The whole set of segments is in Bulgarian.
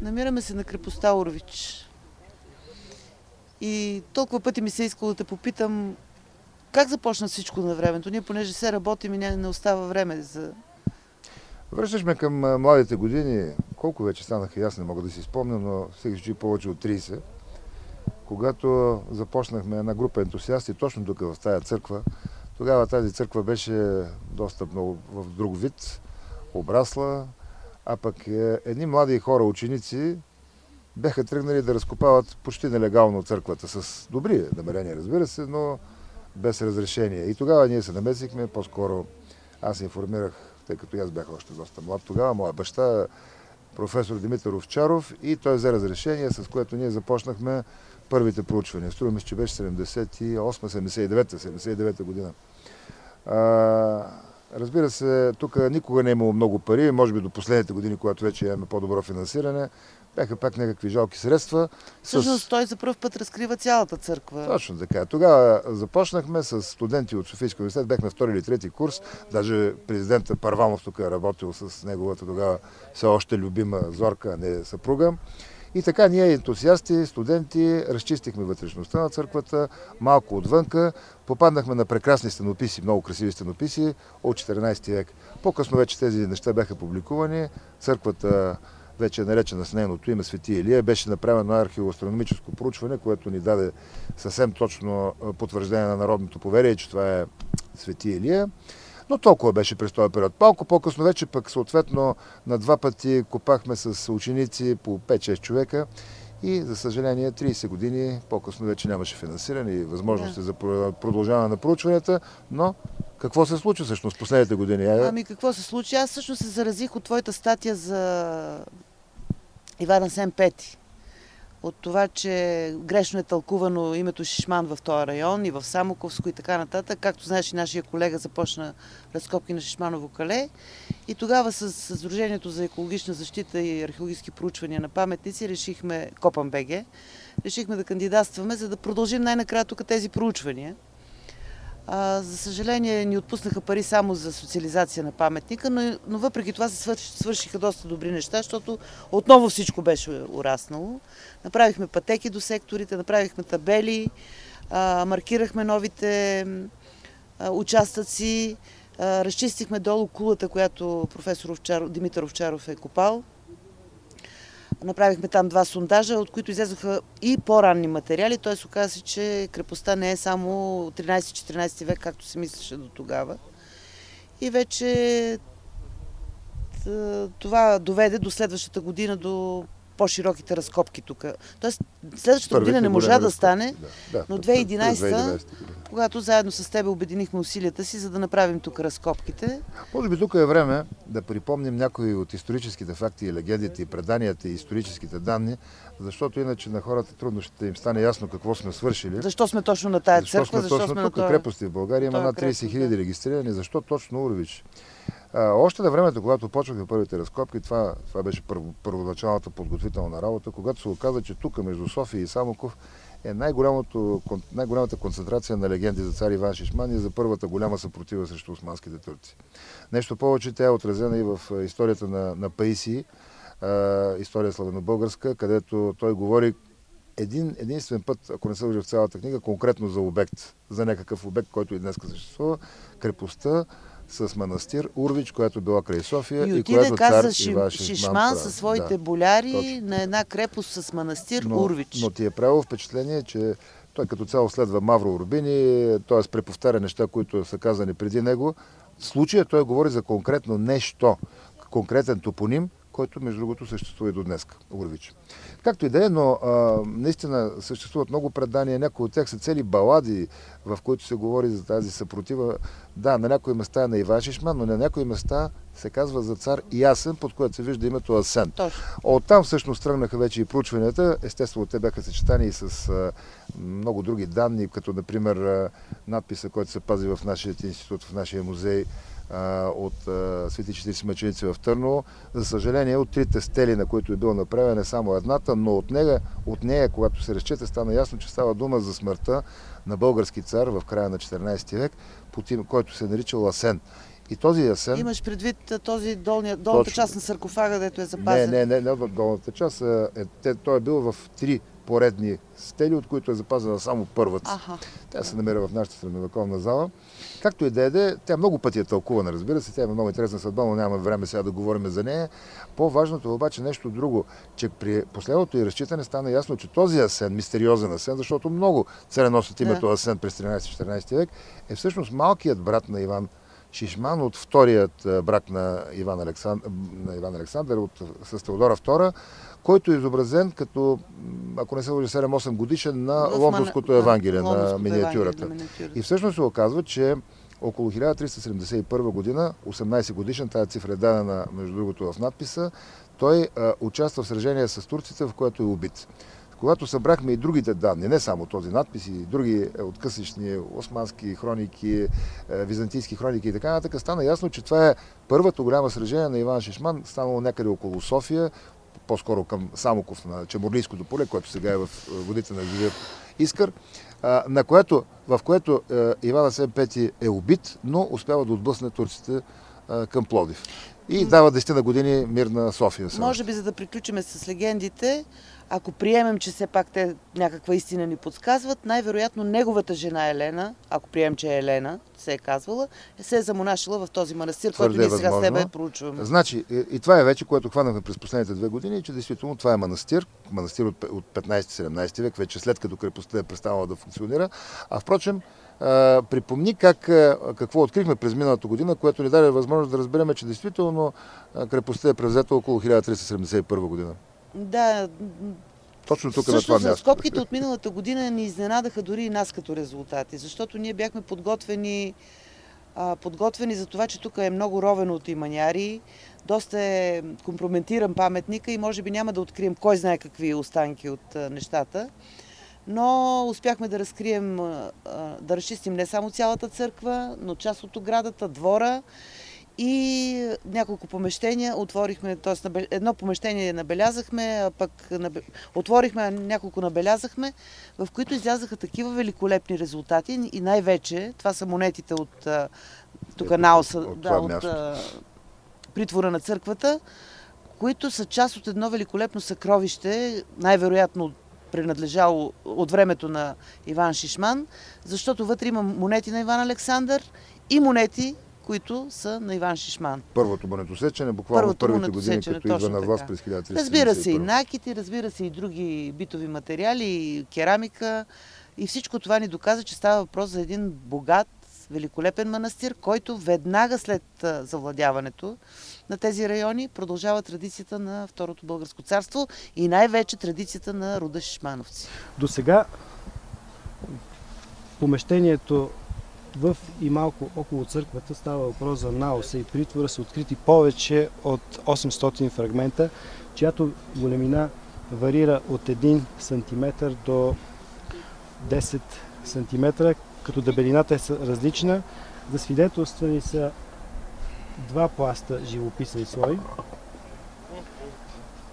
Намираме се на крепостта Урвич. И толкова пъти ми се е искало да те попитам как започна всичко на времето. Ние, понеже се работим и не остава време за... Връщаш към младите години. Колко вече станаха, аз не мога да си спомня, но всеки ще повече от 30. Когато започнахме една група ентусиасти точно тук в тази църква, тогава тази църква беше доста много в друг вид, обрасла, а пък едни млади хора, ученици, беха тръгнали да разкопават почти нелегално църквата, с добри намерения, разбира се, но без разрешение. И тогава ние се намесихме, по-скоро аз информирах, тъй като аз бях още доста млад тогава, моя баща, професор Димитър Овчаров, и той взе разрешение, с което ние започнахме първите проучвания. Струва ми се, че беше 78-79 година. Разбира се, тук никога не е имало много пари, може би до последните години, когато вече имаме по-добро финансиране, бяха пак някакви жалки средства. Всъщност той за първ път разкрива цялата църква. Точно така. Тогава започнахме с студенти от Софийския университет, бяхме втори или трети курс, даже президентът Първанов тук е работил с неговата тогава все още любима Зорка, а не съпруга. И така ние, ентусиасти, студенти, разчистихме вътрешността на църквата, малко отвънка, попаднахме на прекрасни стенописи, много красиви стенописи от 14 век. По-късно вече тези неща бяха публикувани. Църквата, вече е наречена с нейното име Свети Илия, беше направено археоастрономическо проучване, което ни даде съвсем точно потвърждение на народното поверие, че това е Свети Илия. Но толкова беше през този период. Малко по-късно вече пък съответно на два пъти копахме с ученици по 5-6 човека и за съжаление 30 години по-късно вече нямаше финансиране и възможности за продължаване на проучванията, но какво се случи всъщност последните години? Ами какво се случи? Аз всъщност се заразих от твоята статия за Иван Асен Пети. От това, че грешно е тълкувано името Шишман в този район и в Самоковско и така нататък. Както знаеш, и нашия колега започна разкопки на Шишманово кале. И тогава с Сдружението за екологична защита и археологически проучвания на паметници решихме, Копан БГ, решихме да кандидатстваме, за да продължим най-накрая тук тези проучвания. За съжаление ни отпуснаха пари само за социализация на паметника, но въпреки това се свършиха доста добри неща, защото отново всичко беше ураснало. Направихме пътеки до секторите, направихме табели, маркирахме новите участъци, разчистихме долу кулата, която професор Димитър Овчаров е копал. Направихме там 2 сондажа, от които излезоха и по-ранни материали. Т.е. оказа се, че крепостта не е само 13-14 век, както се мислеше до тогава. И вече това доведе до следващата година до по-широките разкопки тук. Тоест, следващата година не можа да стане, но 2011, когато заедно с тебе обединихме усилията си, за да направим тук разкопките. Може би тук е време да припомним някои от историческите факти и легендите и преданията и историческите данни, защото иначе на хората трудно ще им стане ясно какво сме свършили. Защо сме точно на тая църква? Защо сме тук крепости в България? Има над 30 000 регистрирани. Защо точно Урвич? Още на времето, когато почнахме първите разкопки, това беше първоначалната подготвителна работа, когато се оказа, че тук между София и Самоков е най-голямата концентрация на легенди за цар Иван Шишман и за първата голяма съпротива срещу османските турци. Нещо повече, тя е отразена и в историята на Паисий, история славянобългарска, където той говори единствен път, ако не се лъжа в цялата книга, конкретно за обект, за някакъв обект, който и днес съществува, крепостта с манастир Урвич, която била край София и която цар Иван Шишман със своите боляри на една крепост с манастир Урвич. Но ти е правило впечатление, че той като цяло следва Мавро Урбини, т.е. преповтаря неща, които са казани преди него. В случая той говори за конкретно нещо, конкретен топоним, който между другото съществува и до днес, Урвич. Както и да е, но наистина съществуват много предания, някои от тях са цели балади, в които се говори за тази съпротива. Да, на някои места е на Иван Шишман, но на някои места се казва за цар Ясен, под което се вижда името Асен. Оттам всъщност тръгнаха вече и проучванията. Естествено, те бяха съчетани и с много други данни, като например надписа, който се пази в нашия институт, в нашия музей, от Свети 40 мъченици в Търново. За съжаление, от 3 стели, на които е била направена, е само едната, но от нея, когато се разчете, стана ясно, че става дума за смъртта на български цар в края на 14 век, който се наричал Асен. И този ясен... Имаш предвид този долната част на саркофага, дето е запазен? Не долната част. Той е бил в 3 поредни стели, от които е запазена само първата. Тя се намира в нашата средновековна зала. Както и да е, тя много пъти е тълкувана, разбира се, тя има много интересна съдба, но няма време сега да говорим за нея. По-важното е обаче нещо друго, че при последното й разчитане стана ясно, че този Асен, мистериозен Асен, защото много царе носят името Асен през 13-14 век, е всъщност малкият брат на Иван Шишман от вторият брак на Иван Александър с Теодора II, който е изобразен като, ако не се лъжа, 7-8 годишен на Лондонското Евангелие, на миниатюрата. И всъщност се оказва, че около 1371 година, 18 годишен, тази цифра е дадена между другото в надписа, той участва в сражение с турците, в което е убит. Когато събрахме и другите данни, не само този надпис, и други откъслични османски хроники, византийски хроники и така нататък, стана ясно, че това е първото голямо сражение на Иван Шишман, станало някъде около София, по-скоро към Самоков на Чемурлийското поле, което сега е в водите на язовир Искър, в което Иван Асен V е убит, но успява да отблъсне турците към Пловдив. И дава 10 години мир на София. Може би, за да приключим с легендите, ако приемем, че все пак те някаква истина ни подсказват, най-вероятно неговата жена Елена, ако приемем, че Елена се е казвала, се е замонашила в този манастир, който ние сега с тебе проучваме. Значи, и това е вече, което хванахме през последните 2 години, че действително това е манастир от 15-17 век, вече след като крепостта е преставала да функционира. А впрочем, припомни какво открихме през миналата година, което ни даде възможност да разберем, че действително крепостта е превзета около 1371 година. Да, точно тук на това място. Разкопките от миналата година ни изненадаха дори и нас като резултати, защото ние бяхме подготвени за това, че тук е много ровено от иманяри, доста е компрометиран паметника и може би няма да открием кой знае какви останки от нещата. Но успяхме да разкрием, да разчистим не само цялата църква, но част от оградата, двора и няколко помещения отворихме, т.е. едно помещение набелязахме, а пък отворихме, а няколко набелязахме, в които излязаха такива великолепни резултати и най-вече, това са монетите от тук наоса, от притвора на църквата, които са част от едно великолепно съкровище, най-вероятно принадлежало от времето на Иван Шишман, защото вътре има монети на Иван Александър и монети, които са на Иван Шишман. Първото монетосечене, буквално в първите години, като идва на власт през 1371. Разбира се и накити, разбира се и други битови материали, и керамика. И всичко това ни доказа, че става въпрос за един богат, великолепен манастир, който веднага след завладяването на тези райони продължава традицията на Второто българско царство и най-вече традицията на рода Шишмановци. До сега помещението в и малко около църквата става въпрос за наоса и притвора са открити повече от 800 фрагмента, чиято големина варира от 1 см до 10 см, като дебелината е различна. Засвидетелствани са 2 пласта живописен слой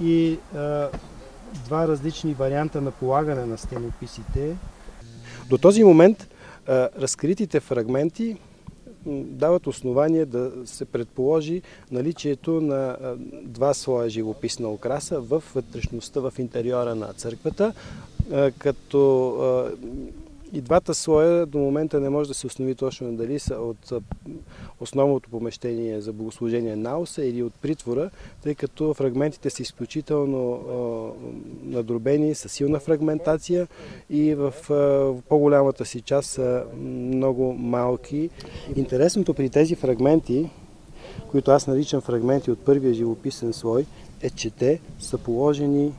и 2 различни варианта на полагане на стенописите. До този момент разкритите фрагменти дават основание да се предположи наличието на 2 слоя живописна украса в вътрешността, в интериора на църквата, като и 2 слоя до момента не може да се установи точно дали са от основното помещение за богослужение наоса или от притвора, тъй като фрагментите са изключително надробени, с силна фрагментация и в по-голямата си част са много малки. Интересното при тези фрагменти, които аз наричам фрагменти от първия живописен слой, е, че те са положени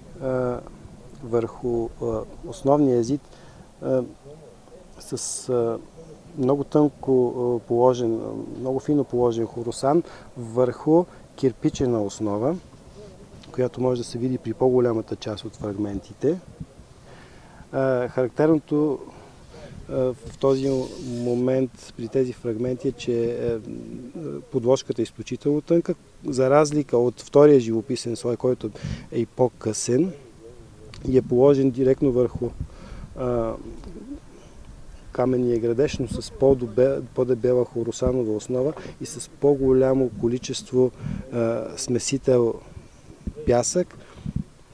върху основния езид с много тънко положен, много фино положен хоросан върху кирпичена основа, която може да се види при по-голямата част от фрагментите. Характерното в този момент при тези фрагменти е, че подложката е изключително тънка, за разлика от втория живописен слой, който е и по-късен и е положен директно върху каменния градеж, но с по-дебела хоросанова основа и с по-голямо количество смесител пясък.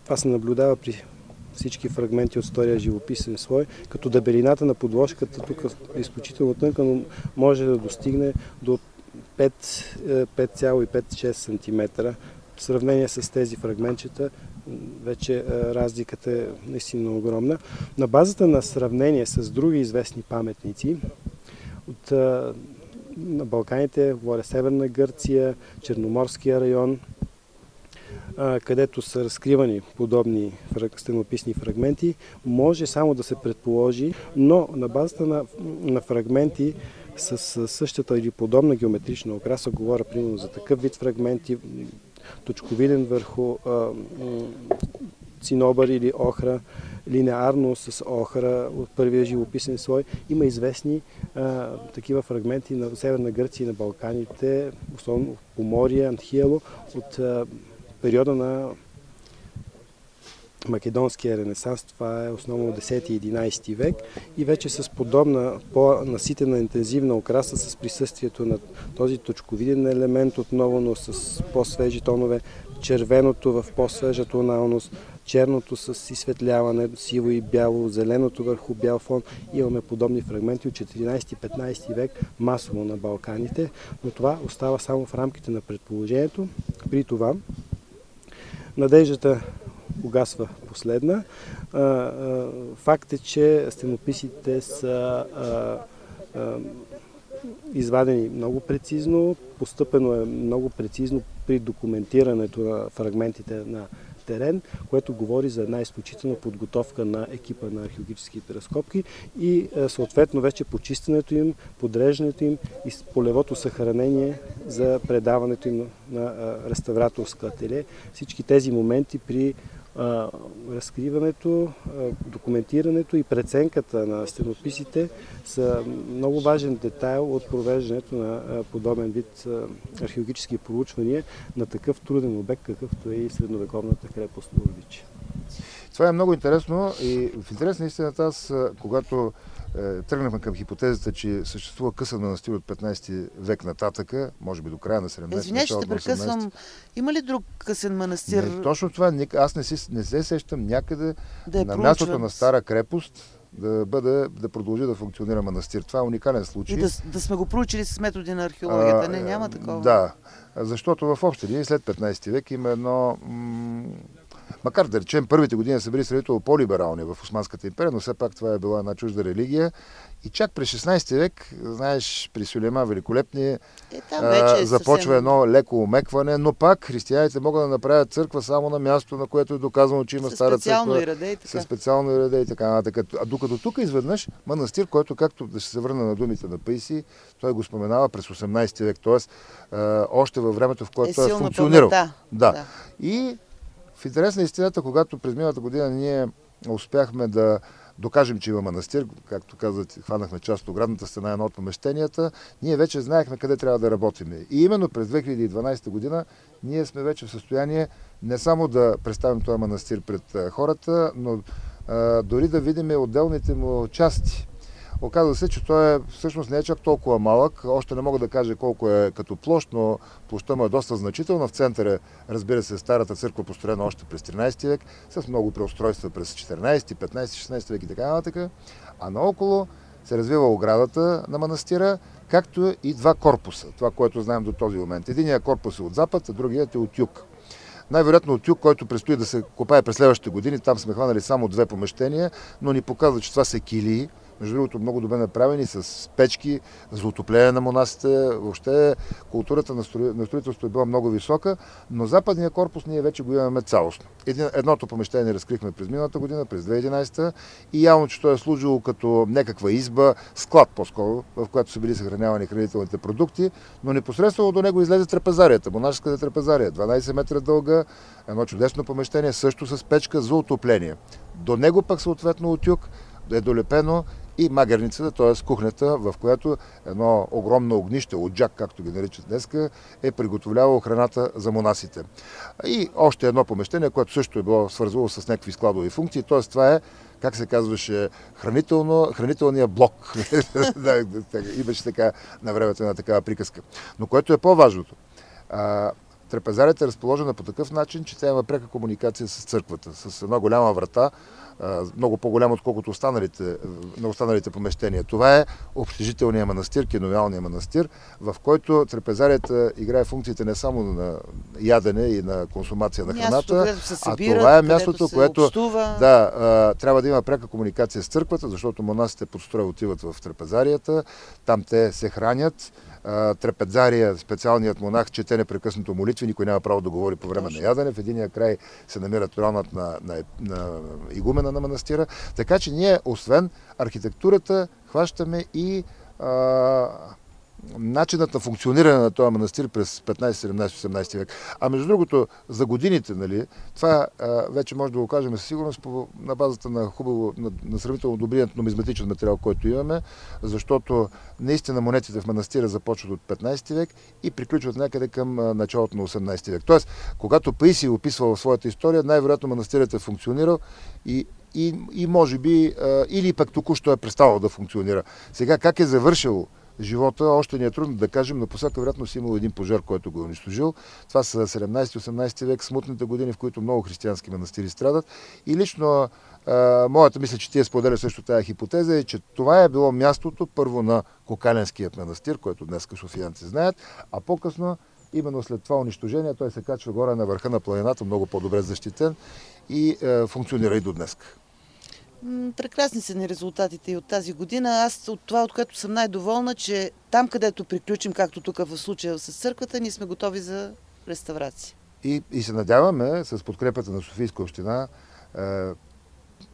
Това се наблюдава при всички фрагменти от втория живописен слой, като дебелината на подложката тук е изключително тънка, но може да достигне до 5,5-6 см. В сравнение с тези фрагментчета, вече разликата е наистина огромна. На базата на сравнение с други известни паметници на Балканите, говоря Северна Гърция, Черноморския район, където са разкривани подобни стенописни фрагменти, може само да се предположи, но на базата на фрагменти с същата или подобна геометрична окраса, говоря примерно за такъв вид фрагменти, точковиден върху цинобър или охра, линеарно с охра от първия живописен слой. Има известни такива фрагменти на Северна Гърция и на Балканите, особено Поморие, Анхиело, от периода на Македонския ренесанс. Това е основно 10 и 11 век и вече с подобна по-наситена интензивна окраса с присъствието на този точковиден елемент отново, но с по-свежи тонове, червеното в по-свежа тоналност, черното с изсветляване, сиво и бяло, зеленото върху бял фон. Имаме подобни фрагменти от 14-15 век масово на Балканите, но това остава само в рамките на предположението. При това надеждата угасва последна. Факт е, че стенописите са извадени много прецизно, постъпено е много прецизно при документирането на фрагментите на терен, което говори за една изключителна подготовка на екипа на археологическите разкопки и съответно вече почистването им, подреждането им и полевото съхранение за предаването им на реставраторска ателие. Всички тези моменти при разкриването, документирането и преценката на стенописите са много важен детайл от провеждането на подобен вид археологически проучвания на такъв труден обект, какъвто е и средновековната крепост Урлича. Това е много интересно и в интерес на истината аз, когато тръгнахме към хипотезата, че съществува късен манастир от 15 век нататъка, може би до края на 17 век. Извинявай, ще те прекъсвам. Има ли друг късен манастир? Не, точно това. Аз не се сещам някъде на мястото на стара крепост да продължи да функционира манастир. Това е уникален случай. И да сме го проучили с методи на археологията. Няма такова. Да, защото в общи линии след 15 век има едно... Макар да речем, първите години са били сравнително по-либерални в Османската империя, но все пак това е била една чужда религия. И чак през 16 век, знаеш, при Сюлейман Великолепния започва едно леко омекване, но пак християните могат да направят църква само на място, на което е доказано, че има стара църква. Със специално реде и така нататък. А докато тук изведнъж манастир, който, както да ще се върна на думите на Паисий, той го споменава през 18 век, т.е. още във времето, в което той е функционирал. Да. И в интерес на истината, когато през миналата година ние успяхме да докажем, че има манастир, както казват, хванахме част от оградната стена, едно от помещенията, ние вече знаехме къде трябва да работим. И именно през 2012 година ние сме вече в състояние не само да представим този манастир пред хората, но дори да видим отделните му части. Оказва се, че той всъщност не е чак толкова малък. Още не мога да кажа колко е като площ, но площта му е доста значителна. В центъра, разбира се, старата църква, построена още през 13 век, с много преустройства през 14, 15, 16 век и така нататък. А наоколо се развива оградата на манастира, както и два корпуса. Това, което знаем до този момент. Единият корпус е от запад, а другият е от юг. Най-вероятно от юг, който предстои да се копае през следващите години. Там сме хванали само 2 помещения, но ни показва, че това са килии. Между другото, много добре направени, с печки за отопление на монасите. Въобще културата на строителството е била много висока, но западния корпус ние вече го имаме цялостно. Едното помещение разкрихме през миналата година, през 2011 и явно, че то е служило като някаква изба, склад по-скоро, в която са били съхранявани хранителните продукти, но непосредствено до него излезе трапезарията, монашеската трапезария, 12 метра дълга, едно чудесно помещение, също с печка за отопление. До него пък съответно от юг е долепено и магерницата, т.е. кухнята, в която едно огромно огнище, оджак, както ги наричат днеска, е приготовлявало храната за монасите. И още едно помещение, което също е било свързало с някакви складови функции, т.е. това е, как се казваше, хранителния блок. Имаше така на времето една такава приказка. Но което е по-важното. Трапезарията е разположена по такъв начин, че тя има пряка комуникация с църквата, с една голяма врата, много по-голяма, отколкото на останалите помещения. Това е общежителния манастир, киновиалния манастир, в който трапезарията играе функциите не само на ядене и на консумация на храната, а това е мястото, което трябва да има пряка комуникация с църквата, защото монасите под строя отиват в трапезарията, там те се хранят. Трапезария, специалният монах, чете непрекъснато молитви, никой няма право да говори по време на ядене. В единия край се намира тронът на игумена на манастира. Така че ние, освен архитектурата, хващаме и начинът на функциониране на този манастир през 15, 17, 18 век. А между другото, за годините, нали, това вече може да го кажем със сигурност на базата на на сравнително добрият нумизматичен материал, който имаме, защото наистина монетите в манастира започват от 15 век и приключват някъде към началото на 18 век. Тоест, когато Паисий описва в своята история, най-вероятно манастирът е функционирал и може би, или пък току-що е преставал да функционира. Сега как е завършил живота, още ни е трудно да кажем, но по всяка вероятност имал един пожар, който го е унищожил. Това са 17-18 век, смутните години, в които много християнски манастири страдат. И лично моята мисля, че тия споделя също тази хипотеза, е, че това е било мястото първо на Кокаленският манастир, който днес софиянци знаят, а по-късно, именно след това унищожение, той се качва горе на върха на планината, много по-добре защитен и функционира и до днес. Прекрасни са ни резултатите и от тази година. Аз от това, от което съм най-доволна, че там, където приключим, както тук в случая с църквата, ние сме готови за реставрация. И се надяваме с подкрепата на Софийска община,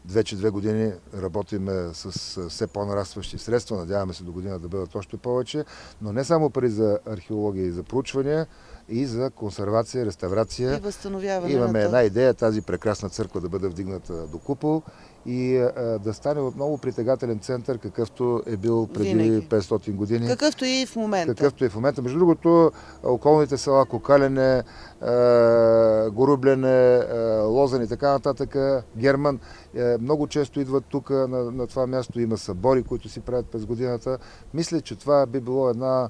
вече 2 години работиме с все по-нарастващи средства, надяваме се до година да бъдат още повече, но не само пари за археология и за проучвания, и за консервация, реставрация. И възстановяване. Имаме една идея, тази прекрасна църква да бъде вдигната до купол и да стане отново притегателен център, какъвто е бил преди 500 години. Какъвто и в момента. Какъвто и в момента. Между другото, околните села Кокалене, Горублене, Лозен и така нататък, Герман, много често идват тук на това място. Има събори, които си правят през годината. Мисля, че това би било една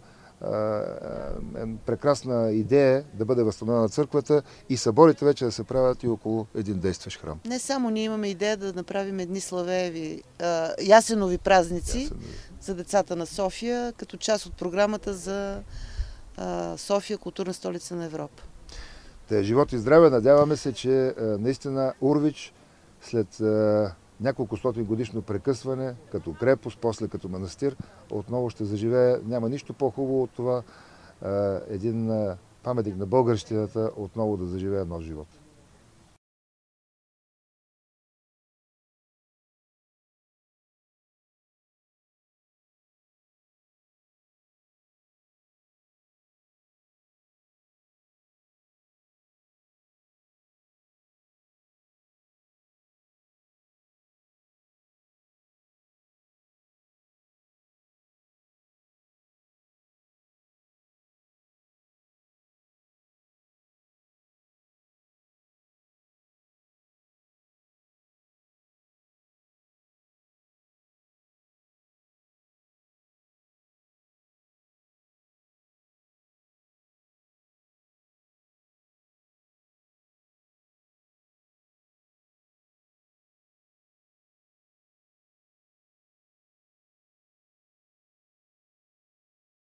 прекрасна идея да бъде възстановена църквата и съборите вече да се правят и около един действащ храм. Не само ние имаме идея да направим едни славееви ясенови празници за децата на София, като част от програмата за София, културна столица на Европа. Живот и здраве! Надяваме се, че наистина Урвич след няколко стотин годишно прекъсване, като крепост, после като манастир, отново ще заживее. Няма нищо по-хубаво от това един паметник на българщината отново да заживее нов живот.